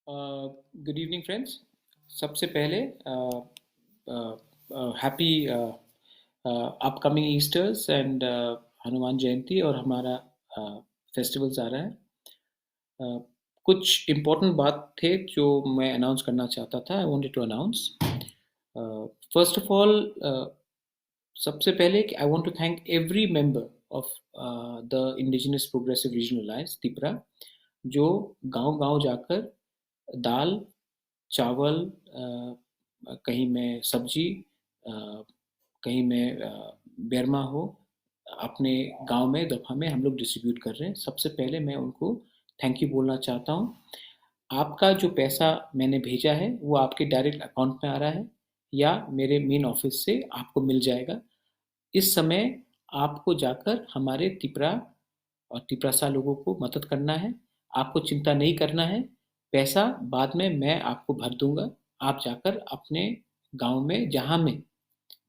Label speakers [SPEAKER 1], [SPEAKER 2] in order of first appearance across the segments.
[SPEAKER 1] Good evening friends. सबसे पहले happy upcoming Easters and Hanuman Jayanti और हमारा फेस्टिवल्स आ रहा है। कुछ इम्पोर्टेंट बात थे जो मैं अनाउंस करना चाहता था। I wanted to announce first of all, सबसे पहले I want to thank every member of the Indigenous Progressive Regional Alliance Tripura, जो गांव-गांव जाकर दाल, चावल, कहीं में सब्जी, अ, कहीं में बेरमा हो, अपने गांव में दफा में हम लोग डिस्ट्रीब्यूट कर रहे हैं। सबसे पहले मैं उनको थैंक यू बोलना चाहता हूँ। आपका जो पैसा मैंने भेजा है वो आपके डायरेक्ट अकाउंट में आ रहा है या मेरे मेन ऑफिस से आपको मिल जाएगा। इस समय आपको जाकर हमारे तिपरा और तिपरासा लोगों को मदद करना है। आपको चिंता नहीं करना है, पैसा बाद में मैं आपको भर दूंगा। आप जाकर अपने गांव में जहां में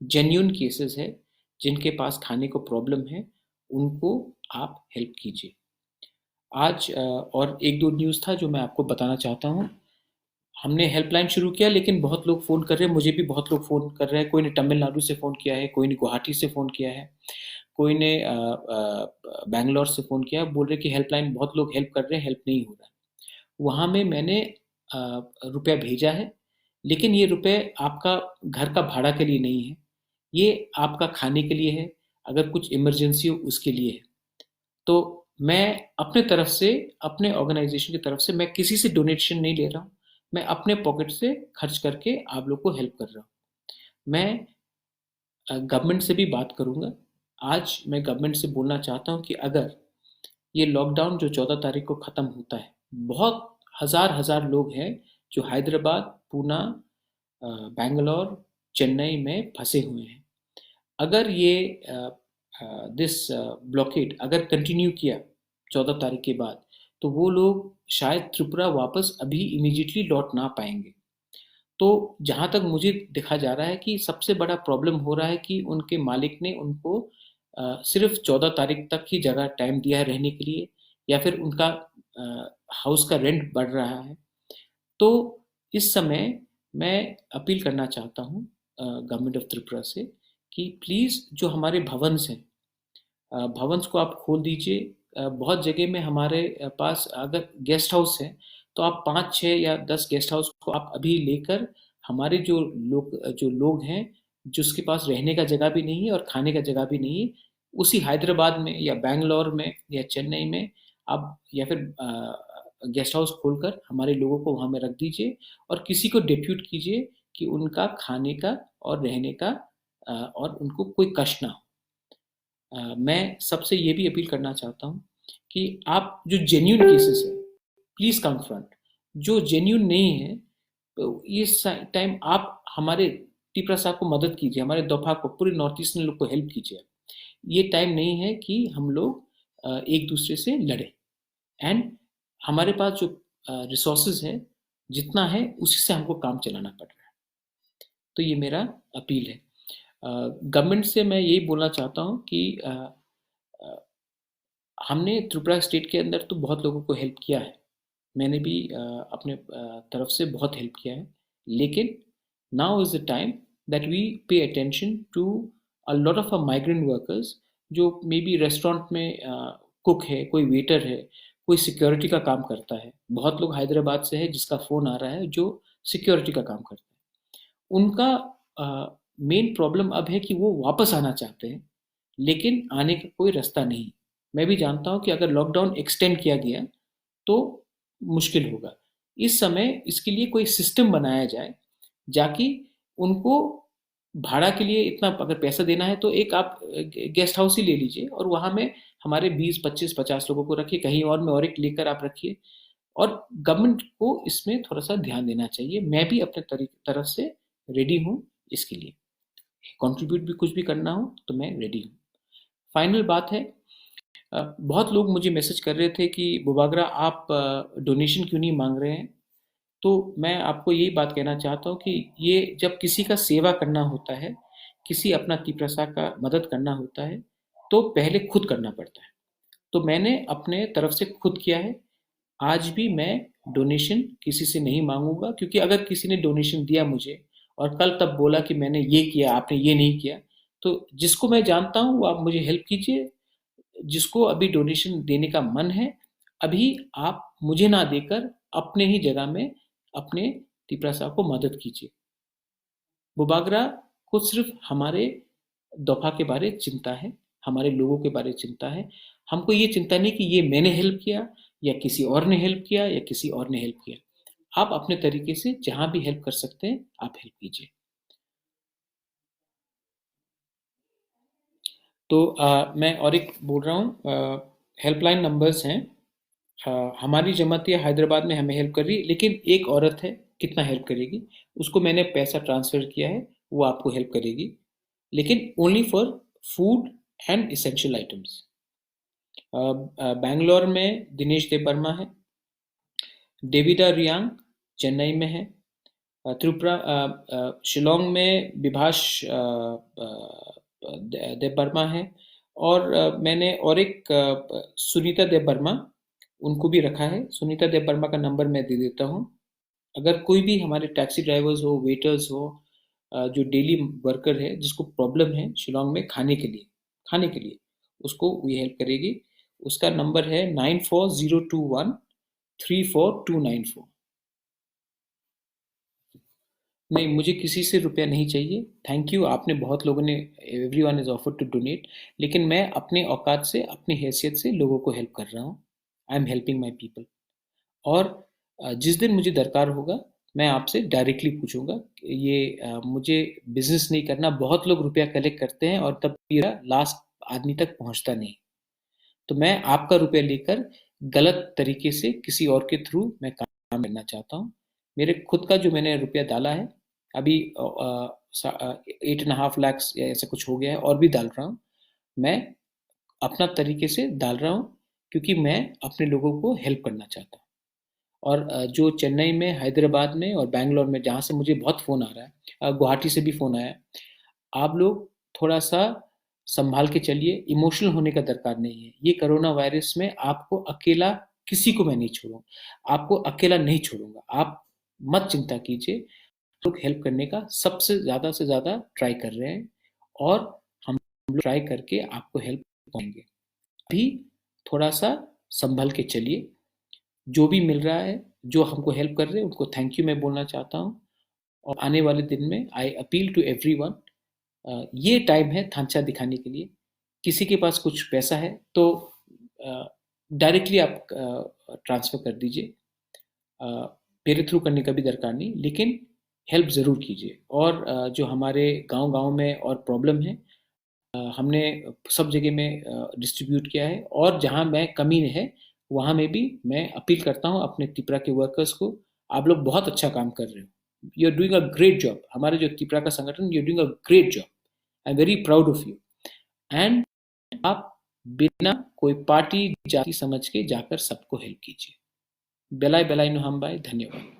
[SPEAKER 1] जेन्यून केसेस है, जिनके पास खाने को प्रॉब्लम है, उनको आप हेल्प कीजिए। आज और एक दो न्यूज़ था जो मैं आपको बताना चाहता हूँ। हमने हेल्पलाइन शुरू किया, लेकिन बहुत लोग फ़ोन कर रहे हैं, मुझे भी बहुत लोग फ़ोन कर रहे हैं। कोई ने तमिलनाडु से फ़ोन किया है, कोई ने गुवाहाटी से फ़ोन किया है, कोई ने बैंगलोर से फ़ोन किया है। बोल रहे कि हेल्पलाइन बहुत लोग हेल्प कर रहे हैं, हेल्प नहीं हो रहा है। वहाँ में मैंने रुपया भेजा है, लेकिन ये रुपए आपका घर का भाड़ा के लिए नहीं है, ये आपका खाने के लिए है, अगर कुछ इमरजेंसी हो उसके लिए है। तो मैं अपने तरफ से, अपने ऑर्गेनाइजेशन की तरफ से मैं किसी से डोनेशन नहीं ले रहा हूँ। मैं अपने पॉकेट से खर्च करके आप लोग को हेल्प कर रहा हूँ। मैं गवर्नमेंट से भी बात करूँगा। आज मैं गवर्नमेंट से बोलना चाहता हूँ कि अगर ये लॉकडाउन जो 14 तारीख को ख़त्म होता है, बहुत हज़ार हज़ार लोग हैं जो हैदराबाद, पूना, बैंगलोर, चेन्नई में फंसे हुए हैं। अगर ये दिस ब्लॉकेड अगर कंटिन्यू किया 14 तारीख के बाद, तो वो लोग शायद त्रिपुरा वापस अभी इमीडिएटली लौट ना पाएंगे। तो जहाँ तक मुझे देखा जा रहा है कि सबसे बड़ा प्रॉब्लम हो रहा है कि उनके मालिक ने उनको सिर्फ 14 तारीख तक ही जगह टाइम दिया है रहने के लिए, या फिर उनका हाउस का रेंट बढ़ रहा है। तो इस समय मैं अपील करना चाहता हूँ गवर्नमेंट ऑफ त्रिपुरा से कि प्लीज़ जो हमारे भवन्स हैं, भवन्स को आप खोल दीजिए। बहुत जगह में हमारे पास अगर गेस्ट हाउस है, तो आप 5, 6 या 10 गेस्ट हाउस को आप अभी लेकर हमारे जो लोग हैं, जिसके पास रहने का जगह भी नहीं है और खाने का जगह भी नहीं है, उसी हैदराबाद में या बैंगलोर में या चेन्नई में आप या फिर गेस्ट हाउस खोलकर हमारे लोगों को वहाँ में रख दीजिए और किसी को डिप्यूट कीजिए कि उनका खाने का और रहने का और उनको कोई कष्ट ना हो। मैं सबसे ये भी अपील करना चाहता हूँ कि आप जो जेन्यून केसेस है, प्लीज़ कन्फ्रंट। जो जेन्यून नहीं है, तो इस टाइम आप हमारे टीपरा साहब को मदद कीजिए, हमारे दोफा को, पूरे नॉर्थ ईस्टर्न लोग को हेल्प कीजिए। ये टाइम नहीं है कि हम लोग एक दूसरे से लड़े। एंड हमारे पास जो रिसोर्सेज है, जितना है उसी से हमको काम चलाना पड़ रहा है। तो ये मेरा अपील है। गवर्नमेंट से मैं यही बोलना चाहता हूँ कि हमने त्रिपुरा स्टेट के अंदर तो बहुत लोगों को हेल्प किया है। मैंने भी अपने तरफ से बहुत हेल्प किया है, लेकिन now is the time that we pay attention to a lot of migrant workers, जो मे बी रेस्टोरेंट में कुक है, कोई वेटर है, कोई सिक्योरिटी का काम करता है। बहुत लोग हैदराबाद से है जिसका फ़ोन आ रहा है, जो सिक्योरिटी का काम करता है। उनका मेन प्रॉब्लम अब है कि वो वापस आना चाहते हैं, लेकिन आने का कोई रास्ता नहीं। मैं भी जानता हूँ कि अगर लॉकडाउन एक्सटेंड किया गया तो मुश्किल होगा। इस समय इसके लिए कोई सिस्टम बनाया जाए, जाकि उनको भाड़ा के लिए इतना अगर पैसा देना है तो एक आप गेस्ट हाउस ही ले लीजिए और वहाँ में हमारे 20, 25, 50 लोगों को रखिए, कहीं और में और एक लेकर आप रखिए। और गवर्नमेंट को इसमें थोड़ा-सा ध्यान देना चाहिए। मैं भी अपने तरफ से रेडी हूँ इसके लिए। कंट्रीब्यूट भी कुछ भी करना हो तो मैं रेडी हूँ। फाइनल बात है, बहुत लोग मुझे मैसेज कर रहे थे कि बुबागरा आप डोनेशन क्यों नहीं मांग रहे हैं। तो मैं आपको यही बात कहना चाहता हूँ कि ये जब किसी का सेवा करना होता है, किसी अपना तिप्रसा का मदद करना होता है, तो पहले खुद करना पड़ता है। तो मैंने अपने तरफ से खुद किया है। आज भी मैं डोनेशन किसी से नहीं मांगूंगा, क्योंकि अगर किसी ने डोनेशन दिया मुझे और कल तब बोला कि मैंने ये किया, आपने ये नहीं किया, तो जिसको मैं जानता हूँ वो आप मुझे हेल्प कीजिए। जिसको अभी डोनेशन देने का मन है, अभी आप मुझे ना देकर अपने ही जगह में अपने तिपरा साहब को मदद कीजिए। बुबागरा को सिर्फ हमारे दफा के बारे चिंता है, हमारे लोगों के बारे चिंता है। हमको ये चिंता नहीं कि ये मैंने हेल्प किया या किसी और ने हेल्प किया या किसी और ने हेल्प किया। आप अपने तरीके से जहां भी हेल्प कर सकते हैं आप हेल्प कीजिए। तो मैं और एक बोल रहा हूँ, हेल्पलाइन नंबर्स हैं। हमारी जमातिया हैदराबाद में हमें हेल्प कर रही है, लेकिन एक औरत है, कितना हेल्प करेगी? उसको मैंने पैसा ट्रांसफ़र किया है, वो आपको हेल्प करेगी, लेकिन only for food and essential items. Bangalore में दिनेश देव वर्मा है, डेविडा रियांग चेन्नई में है, त्रिपुरा शिलोंग में विभाष देव वर्मा है, और मैंने और एक सुनीता देव वर्मा, उनको भी रखा है। सुनीता देव वर्मा का नंबर मैं दे देता हूँ। अगर कोई भी हमारे टैक्सी ड्राइवर्स हो, वेटर्स हो, जो डेली वर्कर है जिसको प्रॉब्लम है शिलोंग में खाने के लिए उसको ये हेल्प करेगी। उसका नंबर है 9402134294। नहीं, मुझे किसी से रुपया नहीं चाहिए। थैंक यू, आपने बहुत लोगों ने, everyone is offered to donate, लेकिन मैं अपने औकात से, अपनी हैसियत से लोगों को हेल्प कर रहा हूँ। I am helping my people. और जिस दिन मुझे दरकार होगा मैं आपसे डायरेक्टली पूछूंगा। ये मुझे बिजनेस नहीं करना। बहुत लोग रुपया कलेक्ट करते हैं और तब मेरा लास्ट आदमी तक पहुंचता नहीं। तो मैं आपका रुपया लेकर गलत तरीके से किसी और के थ्रू मैं काम करना चाहता हूँ। मेरे खुद का जो मैंने रुपया डाला है अभी 8.5 लाख या ऐसा कुछ हो गया है, और भी डाल रहा हूँ। मैं अपना तरीके से डाल रहा हूँ, क्योंकि मैं अपने लोगों को हेल्प करना चाहता हूँ। और जो चेन्नई में, हैदराबाद में और बैंगलोर में जहाँ से मुझे बहुत फ़ोन आ रहा है, गुवाहाटी से भी फ़ोन आया है, आप लोग थोड़ा सा संभाल के चलिए। इमोशनल होने का दरकार नहीं है। ये कोरोना वायरस में आपको अकेला, किसी को मैं नहीं छोड़ूंगा, आपको अकेला नहीं छोड़ूंगा। आप मत चिंता कीजिए। लोग हेल्प करने का सबसे ज़्यादा से ज़्यादा ट्राई कर रहे हैं, और हम लोग ट्राई करके आपको हेल्प करेंगे। अभी थोड़ा सा संभल के चलिए। जो भी मिल रहा है, जो हमको हेल्प कर रहे हैं, उनको थैंक यू मैं बोलना चाहता हूँ। और आने वाले दिन में आई अपील टू एवरीवन, ये टाइम है थांचा दिखाने के लिए। किसी के पास कुछ पैसा है तो डायरेक्टली आप ट्रांसफ़र कर दीजिए। मेरे थ्रू करने का भी दरकार नहीं, लेकिन हेल्प ज़रूर कीजिए। और जो हमारे गांव-गांव में और प्रॉब्लम है, हमने सब जगह में डिस्ट्रीब्यूट किया है, और जहाँ मैं कमी है वहाँ में भी मैं अपील करता हूँ अपने तिपरा के वर्कर्स को। आप लोग बहुत अच्छा काम कर रहे हो, you are doing a great job. हमारे जो तिपरा का संगठन, you are doing a great job. I am very proud of you. And आप बिना कोई पार्टी जाति समझ के जाकर सबको हेल्प कीजिए। बेलाय बेलाय नु हम भाई, धन्यवाद।